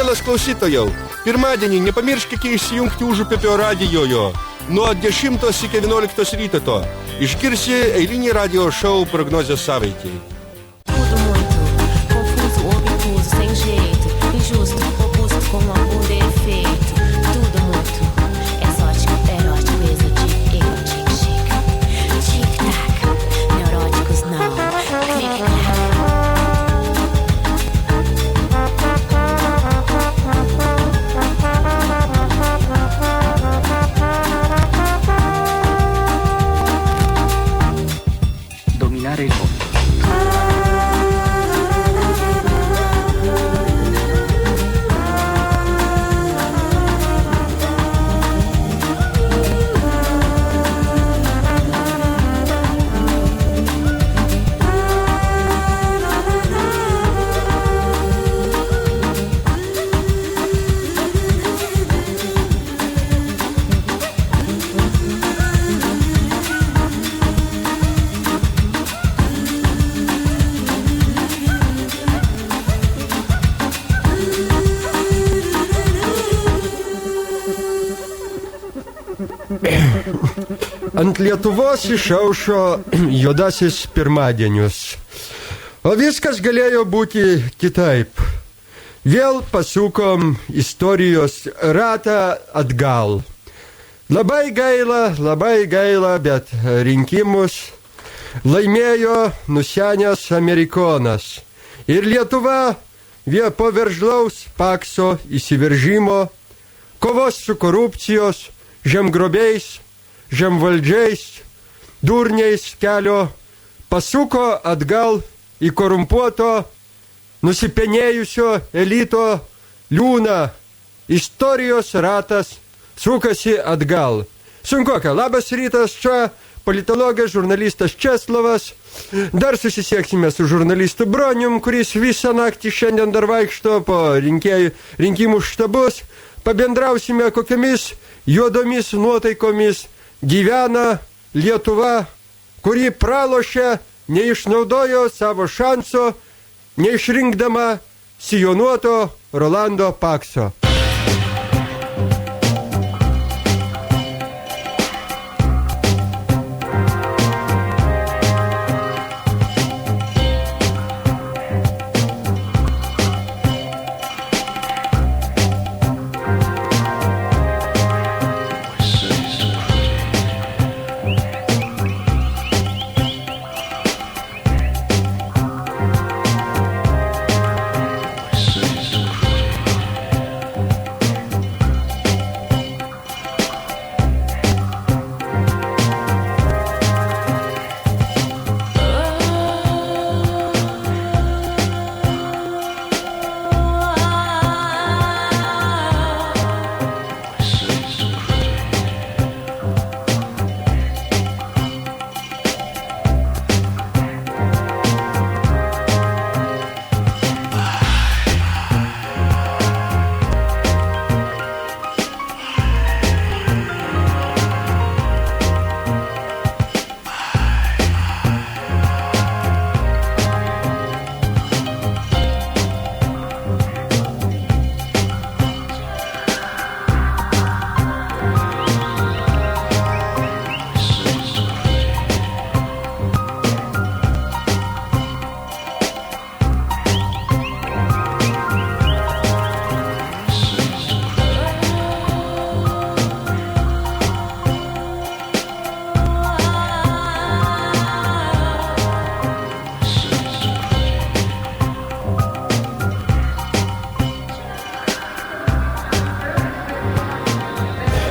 Mielas klausytojau, pirmadienį nepamirškite įsijungti Užupio radijojo nuo 10 iki 11 ryto. Išgirsi eilinį radio šou prognozės savaitai. Ant Lietuvos išaušo juodasis pirmadienius. O viskas galėjo būti kitaip. Vėl pasukom istorijos ratą atgal. Labai gaila, bet rinkimus laimėjo nusenęs Amerikonas. Ir Lietuva po veržlaus pakso įsiveržimo, kovos su korupcijos, žemgrobiais, žemvaldžiais, durniais kelio pasuko atgal į korumpuoto, nusipenėjusio elito liūną. Istorijos ratas sukasi atgal. Sunkoka, labas rytas, čia politologas, žurnalistas Česlovas. Dar susisieksime su žurnalistu Bronium, kuris visą naktį šiandien dar vaikšto po rinkimų štabus. Pabendrausime, kokiamis juodomis nuotaikomis gyvena Lietuva, kuri pralošė, neišnaudojo savo šanso, neišrinkdama sijonuoto Rolando Pakso.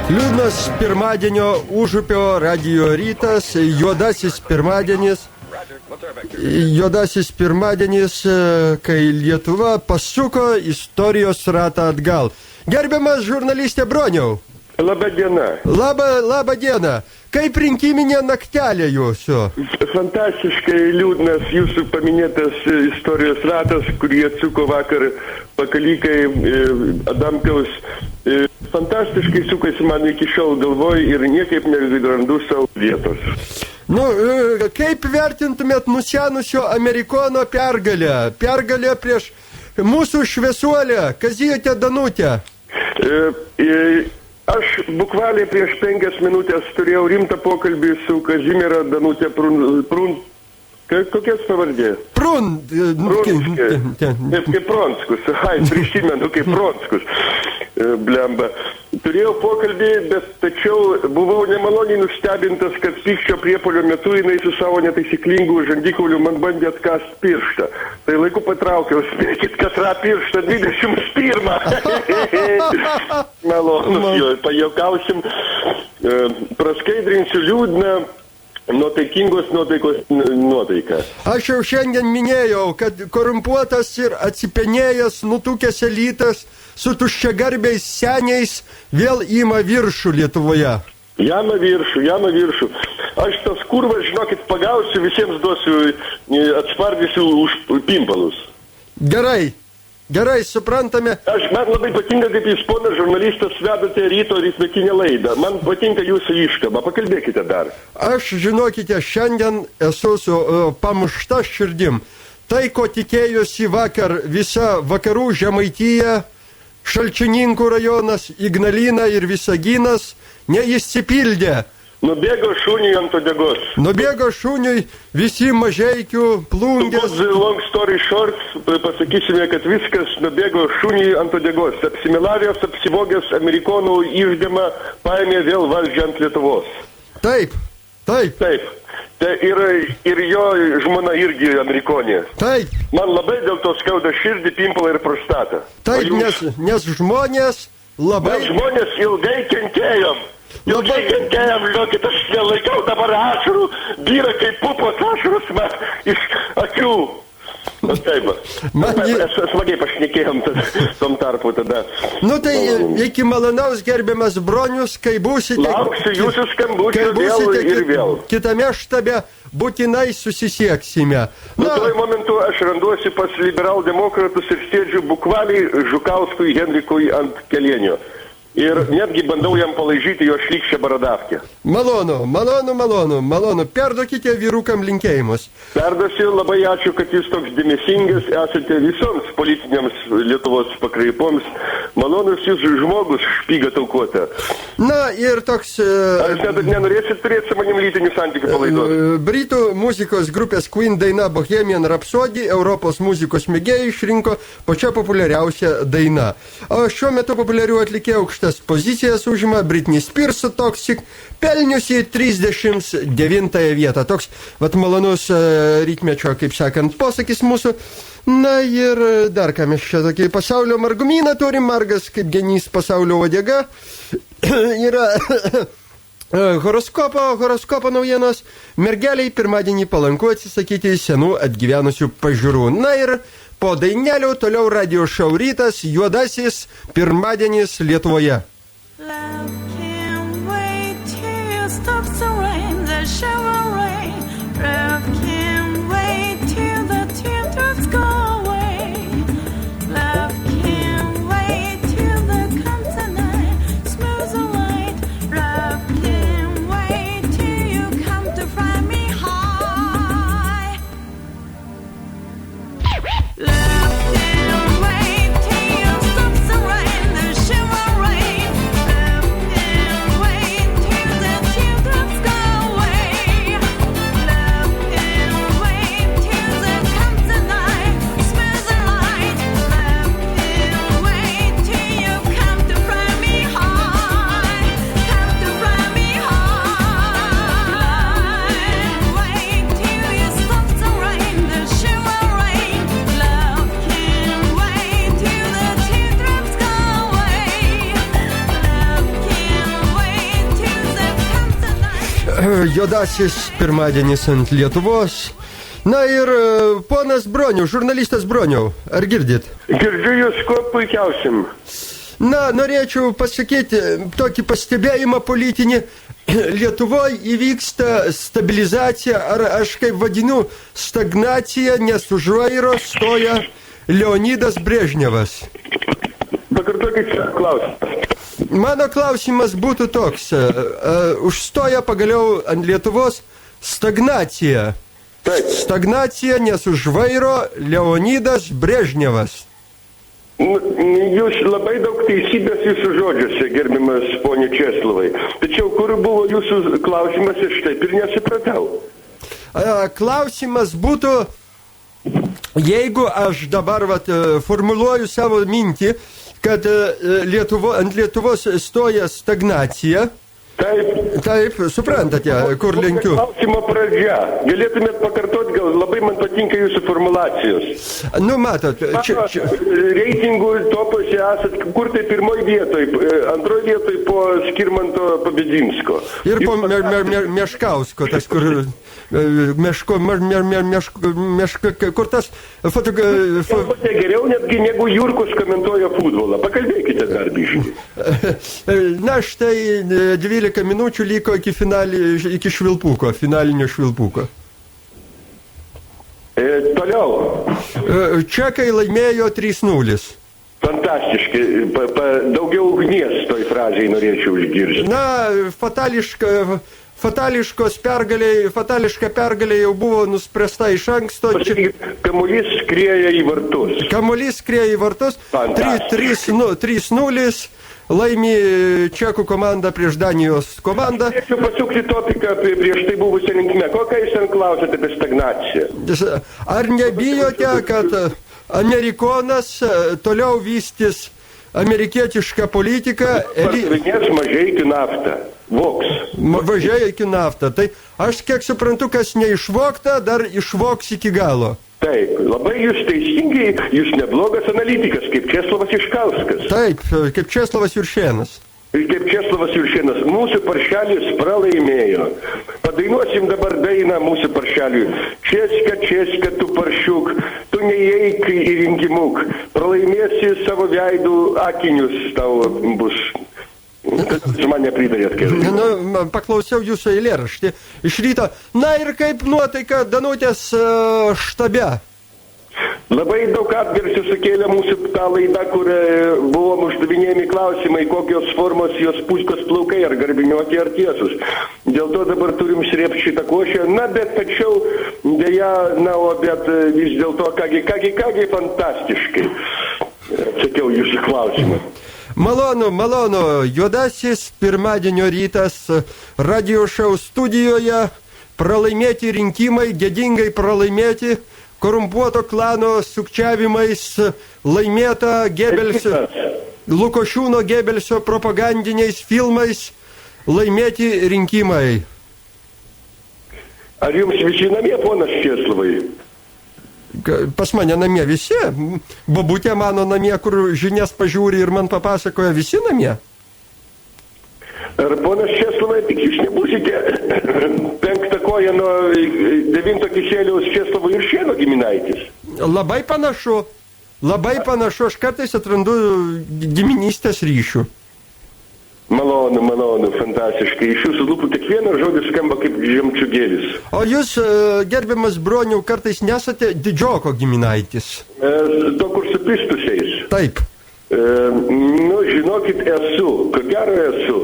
Liūdnas pirmadienio Užupio radijo rytas, juodasis pirmadienis, kai Lietuva pasuko istorijos ratą atgal. Gerbiamas žurnalistė Broniau. Labą dieną. Labą dieną. Kaip rinkiminė naktelė jūsų? Fantastiškai liūdnas jūsų paminėtas istorijos ratas, kurį atsuko vakar pakalykai Adamkaus. Fantastiškai sukasi man iki šiol galvoj ir niekaip nerandu savo vietos. Kaip vertintumėt nusenusio Amerikono pergalę? Pergalę prieš mūsų šviesuolė, Kazytė Danutė. Aš bukvaliai prieš 5 minutės turėjau rimtą pokalbį su Kazimiera Danutė kokias pavardė? Prunskė. Kaip Pronskus. Prisimenu, kaip Pronskus. Blemba. Turėjau pokalbį, bet tačiau buvau nemaloniai nustebintas, kad pykčio priepuolio metu jinai su savo netaisyklingų žandikauliu man bandė atkast pirštą. Tai laiku patraukiau, spėkit, katrą pirštą 21. Malonus jo, pajuokausim. Praskaidrinsiu liūdną nuotaikingos nuotaikos nuotaiką. Aš jau šiandien minėjau, kad korumpuotas ir atsipenėjęs, nutukęs elitas su tuščiagarbiais seniais vėl ima viršų Lietuvoje. Jama viršų. Aš tas kurvas, žinokit, pagausiu, visiems duosiu, atspardysiu už pimpalus. Gerai, suprantame. Man labai patinka, kaip jūs, ponas žurnalistas, vedate ryto rytmetinę laidą. Man patinka jūsų iškaba. Pakalbėkite dar. Aš, žinokite, šiandien esu su pamušta širdim. Tai, ko tikėjosi vakar visa vakarų Žemaitija, Šalčininkų rajonas, Ignalina ir Visaginas, neišsipildė. Nubėgo šuniui ant uodegos. Nubėgo šuniui visi Mažeikių, Plungės. Long story short, pasakysime, kad viskas nubėgo šuniui ant uodegos. Apsimelavęs, apsivogęs amerikonų išdėmą paėmė vėl valdžią ant Lietuvos. Taip. Ir jo žmona irgi amerikonė. Taip. Man labai dėl to skauda širdį, pimpalą ir prostatą. Taip, nes žmonės labai... Mes žmonės ilgai kentėjom. Ilgai kentėjom, žinokit, aš nelaikau dabar ašarų, byra kaip pupos ašarus man iš akių. Taip, smagiai pašnekėjom tom tarpu tada. Tai iki malonaus, gerbiamas Bronius, kai būsite... Lauksiu jūsų skambučio vėl ir vėl. Kitame štabe būtinai susisieksime. Tuo momentu aš randuosi pas liberaldemokratus ir sėdžiu bukvaliai Žukauskui Henrikui ant kelienio. Ir netgi bandau jam palaižyti jo šlykščią baradavkę. Malonu. Perduokite vyrukam linkėjimus. Perduosiu, labai ačiū, kad jūs toks dėmesingas esate visoms politinėms Lietuvos pakraipoms. Malonus jūs žmogus, špyga taukuota. Ir toks... Ar jūs nenorėsit turėti su manim lytinių santykių palaidos? Britų muzikos grupės Queen daina Bohemian Rhapsody Europos muzikos mėgėjai išrinko pačia populiariausia daina. O šiuo metu populiarių atlikėjų aukštas pozicijas užima Britney Spears Toxic, pelniusi 39 vietą. Toks malonus rytmečio, kaip sakant, posakis mūsų. Ir dar ką mes čia tokį pasaulio margumyną turim, margas kaip genys pasaulio uodega. Yra horoskopo naujienos. Mergeliai pirmadienį palanku atsisakyti senų atgyvenusių pažiūrų. Ir po dainelių toliau radio šou rytas, juodasis pirmadienis Lietuvoje. Juodasis pirmadienis ant Lietuvos. Ir ponas Broniau, žurnalistas Broniau, ar girdit? Girdžiu jūs kuo puikiausiam. Norėčiau pasakyti tokį pastebėjimą politinį. Lietuvoje įvyksta stabilizacija, ar aš kaip vadinu stagnacija, nes už vairo stoja Leonidas Brežnevas. Pakartokit klausimą. Mano klausimas būtų toks. Užstoja pagaliau ant Lietuvos stagnacija. Taip. Stagnacija, nes už vairo Leonidas Brežnevas. Jūs labai daug teisybės jūsų žodžiuose, gerbiamas ponė Česlovai. Tačiau kur buvo jūsų klausimas, aš taip ir nesupratau. Klausimas būtų, jeigu aš dabar formuluoju savo mintį, kad ant Lietuvos stoja stagnacija. Taip, suprantate, kur linkiu. Klausimo pradžia. Galėtumėt pakartoti, gal labai man patinka jūsų formulacijos. Nu, matot, reitingų topuose esat, kur tai pirmoj vietoj, antroj vietoj po Skirmanto Pabedinsko. Ir po Meškausko, tas kur... kur tas Kalbate geriau netgi negu Jurkus komentuoja futbolą. Pakalbėkite dar biškį. Na, štai 12 minučių liko iki švilpuko, finalinio švilpuko. Toliau. Čekai laimėjo 3-0. Fantastiškai. Daugiau ugnies toj frazėj norėčiau išgirsti. Na, fatališka pergalė jau buvo nuspręsta iš anksto. Kamuolys skrieja į vartus. Kamuolys skrieja į vartus. 3-0 laimi čekų komanda prieš Danijos komandą. Norėčiau pasukti topiką prieš tai buvusią linkmę. Kokią jūs ten klausėte apie stagnaciją? Ar nebijote, kad amerikonas toliau vystys amerikietišką politiką? Pardavinės Mažeikių naftą. Voks. Mažeikių naftą. Tai aš kiek suprantu, kas neišvokta, dar išvoks iki galo. Taip, labai jūs teisingai, jūs neblogas analitikas, kaip Česlovas Iškauskas. Taip, kaip Česlovas Juršėnas. Ir kaip Česlovas Juršėnas, mūsų paršelis pralaimėjo. Padainuosim dabar dainą mūsų paršeliui. Česka, tu paršiuk, tu neįeik į rinkimuk, pralaimėsi savo veidų akinius, tau bus. Jūs man nepridarėt, kai... Paklausiau jūsų eilėraštį iš ryto. Na ir kaip nuotaika Danutės štabe? Labai daug atgarsių sukėlė mūsų tą laidą, kur buvom uždavinėjami klausimai, kokios formos jos puškos plaukai, ar garbiniuoti, ar tiesus. Dėl to dabar turim srėpti šitą košę. Na, bet tačiau dėja, bet vis dėlto, kągi, fantastiškai. Atsakiau jūsų klausimą. Malonu. Juodasis pirmadienio rytas radio šou studijoje. Pralaimėti rinkimai, gėdingai pralaimėti, korumpuoto klano sukčiavimais laimėta Lukošiūno Gebelsio propagandiniais filmais laimėti rinkimai. Ar jums visi namie, ponas Česlovai? Pas mane namie visi. Babutė mano namie, kur žinias pažiūri ir man papasakoja, visi namie. Ar ponas Česlovai, tik jūs nebūsite 5 koja nuo 9 kišėliaus Česlovo Juršėno giminaitis? Labai panašu. Aš kartais atrandu giminystės ryšių. Malonu, fantastiškai. Iš jūsų lūpų kiekvienas žodis skamba kaip žemčiugėlis. O jūs, gerbiamas broniau, kartais nesate didžioko giminaitis? To, kur su pistusiais? Taip. Žinokit, esu. Ko gero esu.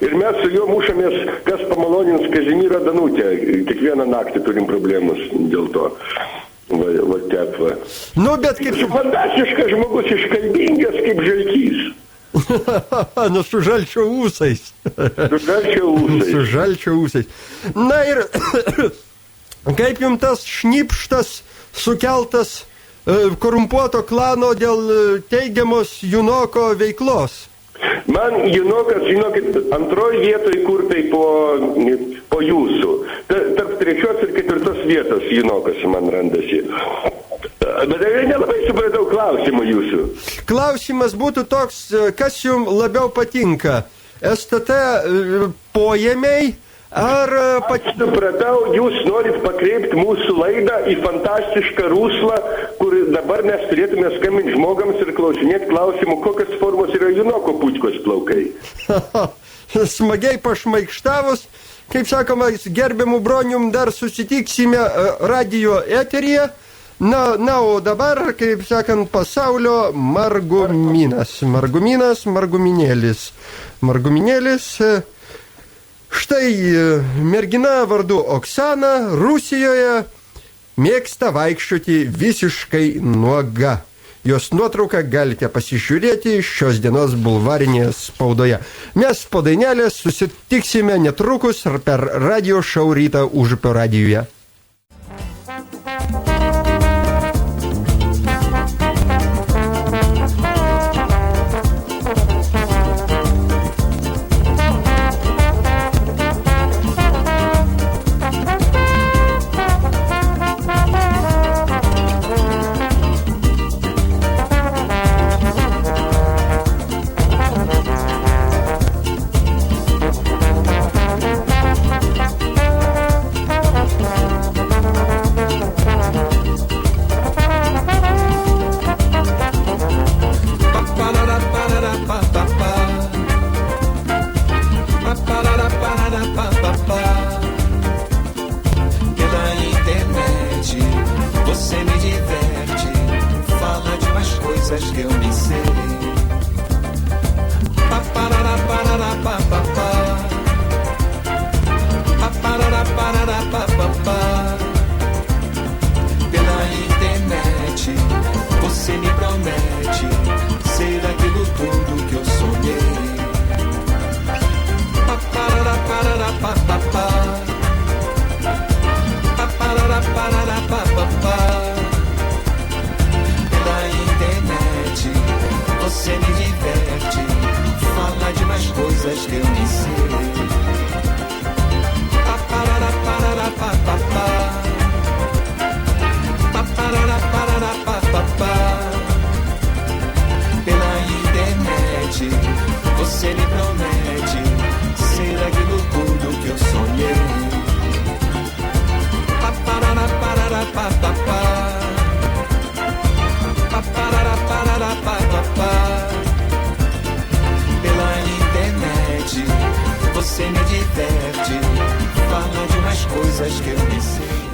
Ir mes su juo mušamės, kas pamalonins Kazimierą Danutę. Kiekvieną naktį turim problemus dėl to. Va. Bet kaip... Fantastiškas žmogus, iškalbingas kaip žalkys. Su žalčio ūsais. Su žalčio ūsais. Na ir kaip jums tas šnipštas sukeltas korumpuoto klano dėl teigiamos Junoko veiklos? Man Junokas, žinokit, antroji vietoj kur tai po jūsų. Tarp 3 ir 4 vietos Junokas man randasi. Bet nelabai supratau klausimą jūsų. Klausimas būtų toks, kas jums labiau patinka? STT pojėmiai ar... Supratau, jūs norit pakreipti mūsų laidą į fantastišką ruslą, kur dabar mes turėtume skambinti žmogams ir klausinėti klausimų, kokios formos yra Junoko pučkos plaukai. Smagiai pašmaikštavus, kaip sakoma, gerbiamų bronium dar susitiksime radio eteryje. Na, o dabar, kaip sakant, pasaulio marguminas. Marguminėlis. Štai mergina vardu Oksana Rusijoje mėgsta vaikščioti visiškai nuoga. Jos nuotrauką galite pasižiūrėti šios dienos bulvarinėje spaudoje. Mes po dainelės susitiksime netrukus per radio šou Rytą Užupio radijuje.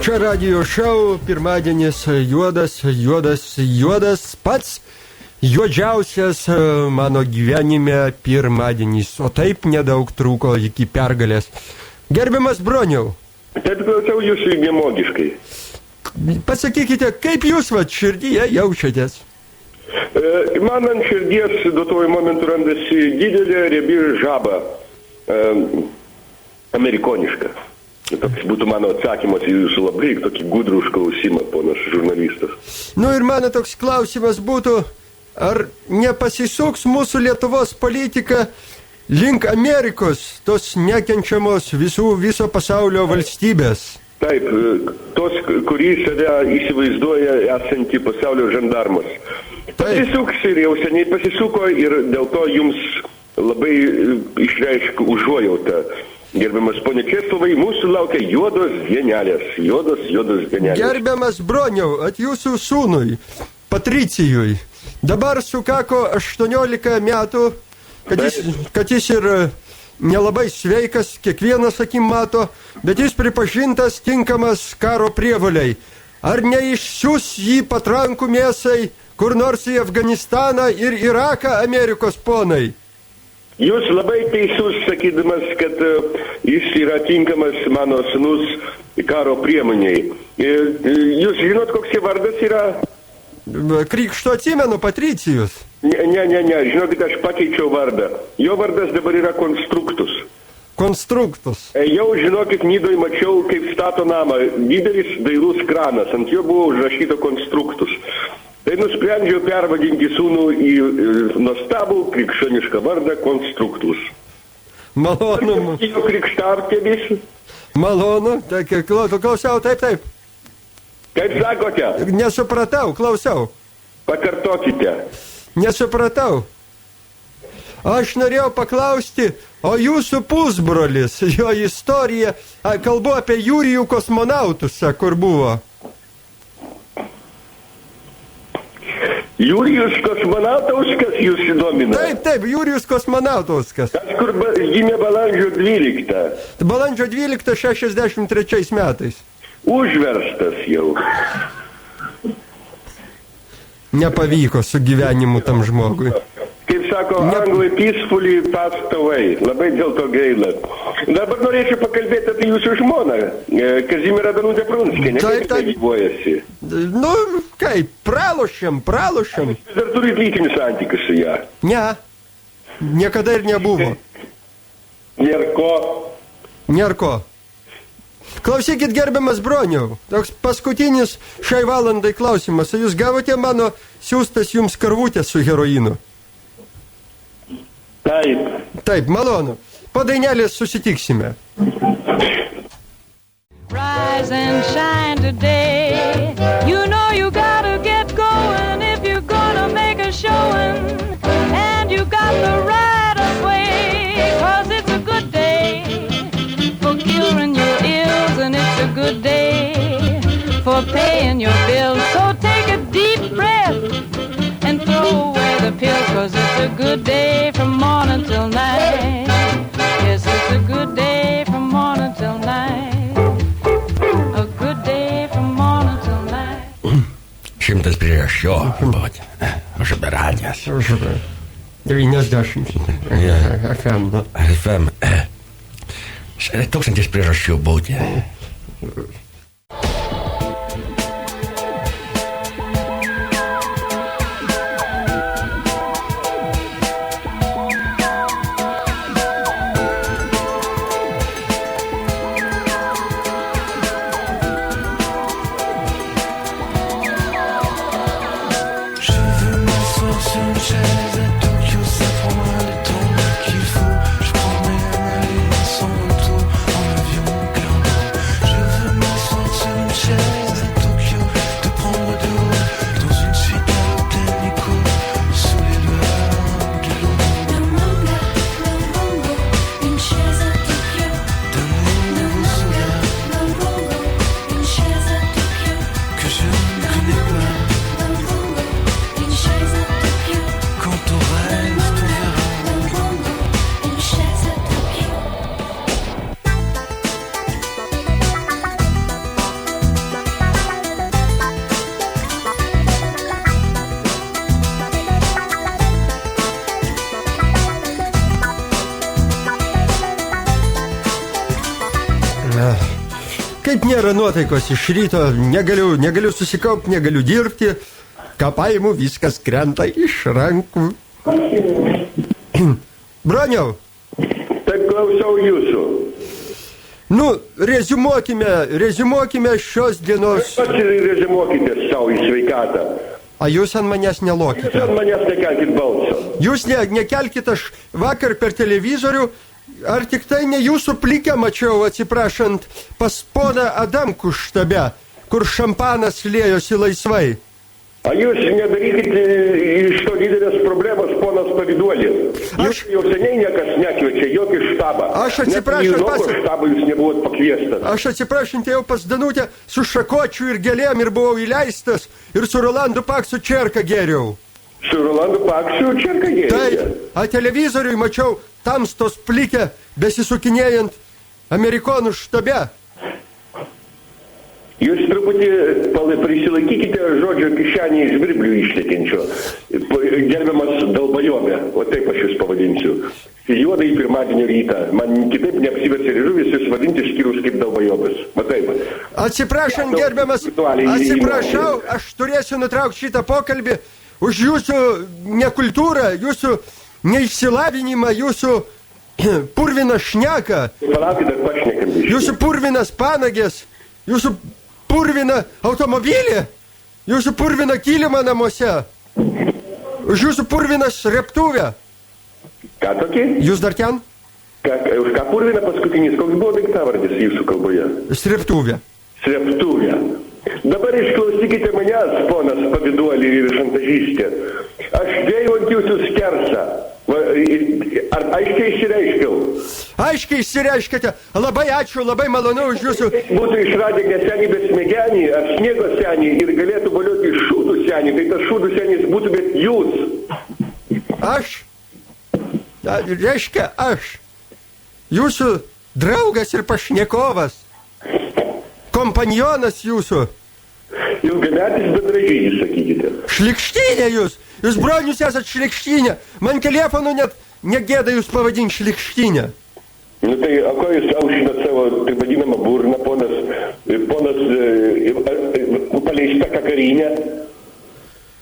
Čia radio šou, pirmadienis juodas, pats juodžiausias mano gyvenime pirmadienis, o taip nedaug trūko iki pergalės. Gerbiamas Broniau. Taip klausiau jūsų nemogiškai. Pasakykite, kaip jūs širdyje jaučiatės? Man ant širdies duotuoju momentu randasi didelė riebi žaba, amerikoniška. Toks būtų mano atsakymas į jūsų labai tokį gudrų užklausimą, ponas žurnalistas. Ir mano toks klausimas būtų, ar nepasisuks mūsų Lietuvos politika link Amerikos, tos nekenčiamos viso pasaulio valstybės? Taip, tos, kurį save įsivaizduoja esantį pasaulio žandarmas. Pasisuks ir jau seniai pasisuko ir dėl to jums labai išreiškiu užuojautą. Gerbiamas ponė Česlovai, mūsų laukia juodos dienelės. Gerbiamas Broniau, at jūsų sūnui, Patricijui, dabar sukako 18 metų, kad jis ir nelabai sveikas, kiekvienas akim mato, bet jis pripažintas tinkamas karo prievoliai. Ar neišsius jį patrankų mėsai kur nors į Afganistaną ir Iraką, Amerikos ponai? Jūs labai teisus, sakydamas, kad jis yra tinkamas mano sūnus karo priemoniai. Jūs žinot, koks jo vardas yra? Krikšto atsimenu, Patricijus. Ne, žinokit, aš pakeičiau vardą. Jo vardas dabar yra Konstruktus. Konstruktus. Jau, žinokit, Nidoj mačiau, kaip stato namą. Didelis dailus kranas, ant jo buvo užrašyta Konstruktus. Tai nusprendžiau pervadinti sūnų į nuostabų krikščionišką vardą Konstruktus. Malonu. Jo krikštartėmis. Malonu, klausiau, taip. Kaip sakote? Nesupratau, klausiau. Pakartokite. Nesupratau. Aš norėjau paklausti, o jūsų pusbrolis, jo istorija, kalbu apie Jurijų kosmonautus, kur buvo. Jurijus Kosmonautovskas jūs įdomina? Taip, Jurijus Kosmonautovskas. Tas, kur gimė balandžio 12. Balandžio 12 63 metais. Užverstas jau. Nepavyko su gyvenimu tam žmogui. Kaip sako, anglai peacefully passed away. Labai dėl to gaila. Dabar norėčiau pakalbėti apie jūsų žmoną, Kazimierą Danutę Prunskienę. Kaip tai gyvuojasi? nu, kaip, pralošėm. Dar turit lytinius santykius su ją? Ne, niekada ir nebuvo. Nėr ko. Klausykit, gerbiamas Broniau, toks paskutinis šiai valandai klausimas. Jūs gavote mano siūstas jums karvutės su heroinu? Taip, malonu. Po dainelės susitiksime. Rise and shine today. You know you gotta get going if you're gonna make a showing. And you got the right of way, 'cause it's a good day for curing your ills, and it's a good day for paying your bills. So take a deep breath and throw away the pills, 'cause it's a good day from morning till night. Yes, it's a good day from morning till night. A good day from morning till night. Šimtas priežasčių, būti. Aš apie radijas. 90. FM. 1000 priežasčių būti. Kaip nėra nuotaikos iš ryto, negaliu susikaupti, negaliu dirbti, ką paimu, viskas krenta iš rankų. Broniau. Taip, klausau jūsų. Nu, reziumuokime šios dienos. Pats ir reziumuokite savo į sveikatą. A jūs ant manęs nelokite. Jūs ant manęs nekelkit balso. Jūs nekelkit, aš vakar per televizorių, ar tik tai ne jūsų plikę mačiau, atsiprašant, pas poną Adamkų štabe, kur šampanas liejosi laisvai. A jūs nedarykit iš to didelės problemos, ponas Paviduolį. Jūs jau seniai niekas nekviečia, jokį štabą. Aš atsiprašau, štabą jūs nebuvot pakviestas. Aš atsiprašant, jau pas Danutę su šakočiu ir gėlėm ir buvau įleistas ir su Rolandu Paksu čerką geriau. Su Rolandu Paksu čerką geriau? Taip, a televizoriui mačiau tamstos plikę besisukinėjant Amerikonų štabe. Jūs truputį prisilaikykite žodžio kišenį iš Biblių išlekinčio. Gerbiamas dalbajobė, o taip aš jūs pavadinsiu. Juodai pirmadienio rytą. Man kitaip neapsiverčia liežuvis jūs vadinti išskyrus kaip dalbajobas. Taip. Atsiprašant, gerbiamas, atsiprašau, aš turėsiu nutraukti šitą pokalbį už jūsų nekultūrą, jūsų neišsilavinimą, jūsų purviną šneką, jūsų purvinas panagės, jūsų purviną automobilį, jūsų purviną kilimą namuose, už jūsų purviną sreptuvę. Ką tokį? Jūs dar ten? Už ką purviną paskutinis? Koks buvo daiktavardis jūsų kalboje? Sreptuvė. Sreptuvė. Dabar išklausykite manęs, ponas Paviduolį ir šantažystė. Aš dėjau ant jūsų skersą. Ar aiškiai išsireiškiau? Aiškiai išsireiškite. Labai ačiū, labai malonu už jūsų. Būtų išradę ne senį, bet smegenį, ar sniego senį ir galėtų valioti šūdų senį, tai tas šūdų senis būtų bet jūs. Aš? Reiškia aš. Jūsų draugas ir pašnekovas. Kompanionas jūsų. Ilgametis bendražygis, sakykite. Šlikštynė jūs. Jūs, bronius, esat šlikštynė. Man telefonu net negėda jūs pavadinti šlikštynė. Nu tai, o ko jūs aušinat savo, taip vadinamą, burną, ponas paleista kakarinė?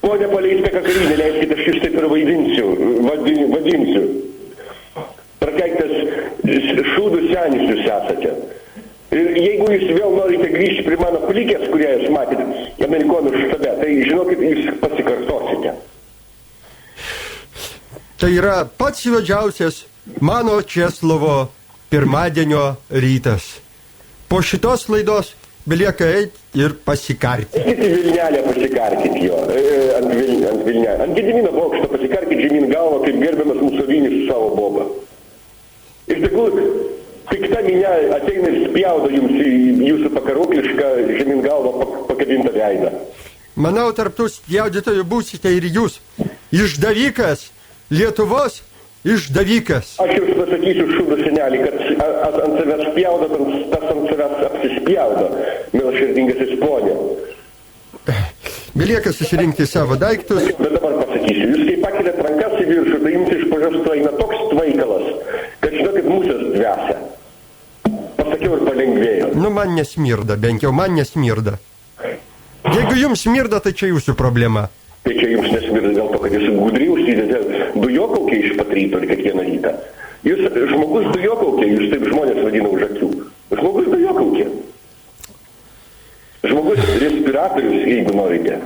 Pone paleista kakarinė, leiskite, aš jūs taip ir vadinsiu. Prakeiktas šūdų senis jūs esate. Ir jeigu jūs vėl norite grįžti prie mano plikės, kurią jūs matėte, amerikonų štabe, tai žinokit, jūs pasikartosite. Tai yra pats juodžiausias mano Česlovo pirmadienio rytas. Po šitos laidos belieka eiti ir pasikarti. Eikit į Vilnelę pasikarkit jo, ant Vilnelę. Ant Gedimino bokšto pasikarkit žemyn galvą, kaip gerbiamas Musolinis su savo boba. Ir tegul pikta minia ateina ir spjaudo jums į jūsų pakaroklišką žemyn galvą pakabintą veidą. Manau, tarp tų spjaudytojų būsite ir jūs. Išdavikas, Lietuvos išdavikas. Aš jums pasakysiu, šūdų senelį, kad ant savęs spjaudo, tas ant savęs apsispjaudo, miloširdingasis ponė. Belieka susirinkti savo daiktus. Bet dabar pasakysiu, jūs kai pakeliat rankas į viršų, tai jums iš pažastų eina toks tvaikalas, kad žinokit, musės dvesia. Pasakiau ir palengvėjo. Nu, man nesmirda, bent jau man nesmirda. Jeigu jums smirda, tai čia jūsų problema. Tai čia jums nesmirda dėl to, kad jūs gudriai užsidėte dujokaukė iš pat ryto ir kiekvieną rytą. Jūs žmogus dujokaukė, jūs taip žmonės vadina už akių. Žmogus dujokaukė. Žmogus respiratorius, jeigu norite.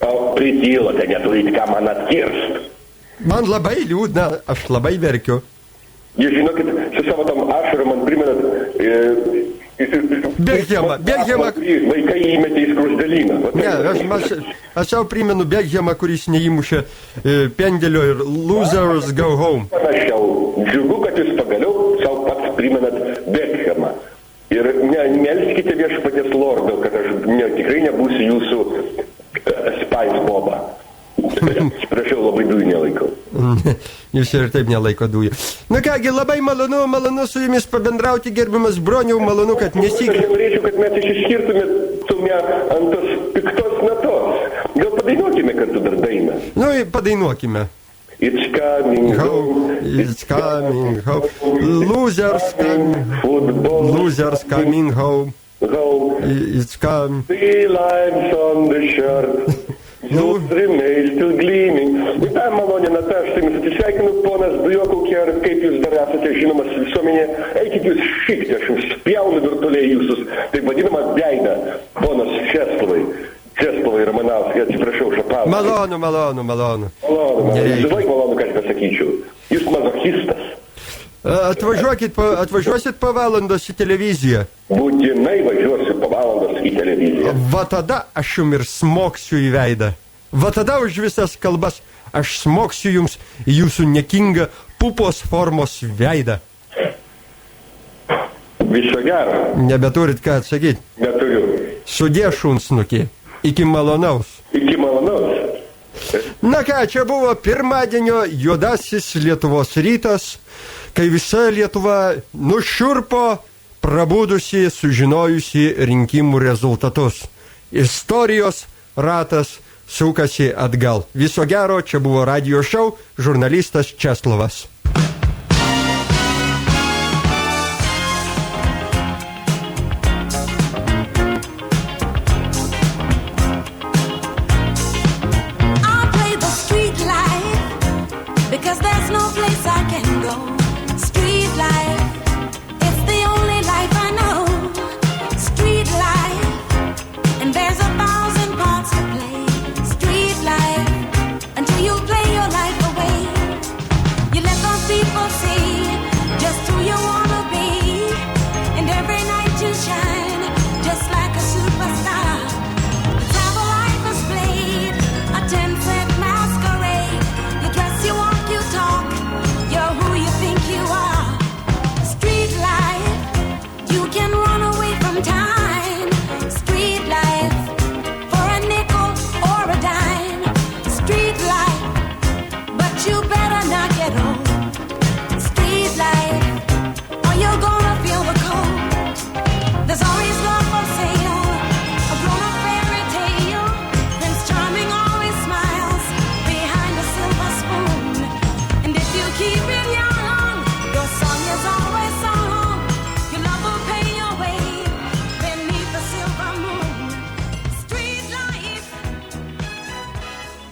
O pritylote, neturite ką man atkirst. Man labai liūdna, aš labai verkiu. Jūs žinokit, su savo tam ašarom man primenat... Bekhemą. Vaikai įmetė į skruzdėlyną. Ne, aš jau primenu Bekhemą, kuris neįmušė pendelio ir losers go home. Panašiau, džiugu, kad jūs pagaliau savo pats primenat Bekhemą. Ir melskite viešpaties lordo, kad aš tikrai nebūsiu jūsų Spice Boba. Atsiprašau, labai dujų nelaikau. Jūs ir taip nelaiko dujų. Na kągi, labai malonu su jumis pabendrauti, gerbiamas Broniau, malonu, kad nesik... Aš norėčiau, kad mes išsiskirtume ant tos piktos natos. Gal padainuokime kartu dar dainą? Nu, padainuokime. It's coming home. It's coming home. Losers coming home. It's coming. Three lines on the shirt. Youth remains still gleaming. Visai malonė Nata, aš tai jums atsisveikinu, ponas dujokaukė, ar kaip jūs dar esate žinomas visuomenė. Eikit jūs šikti, aš jums spjaunu virtualiai jūsus, taip vadinamą veidą, ponas Česlovai Ramanauskai, atsiprašau, šapalą. Malonu. Žinai, malonu, ką aš pasakyčiau. Jūs mazochistas. Atvažiuosit po valandos į televiziją. Būtinai važiuosiu po valandos į televiziją. Va tada aš jums ir smoksiu į veidą. Va tada už visas kalbas aš smoksiu jums į jūsų niekingą pupos formos veidą. Viso gero. Nebeturit ką atsakyti? Neturiu. Sudie šunsnukį. Iki malonaus. Iki malonaus. Na ką, čia buvo pirmadienio juodasis Lietuvos rytas, kai visa Lietuva nušiurpo, prabudusi, sužinojusi rinkimų rezultatus. Istorijos ratas sukasi atgal. Viso gero, čia buvo radio šou, žurnalistas Česlovas. I'll play the street life because there's no place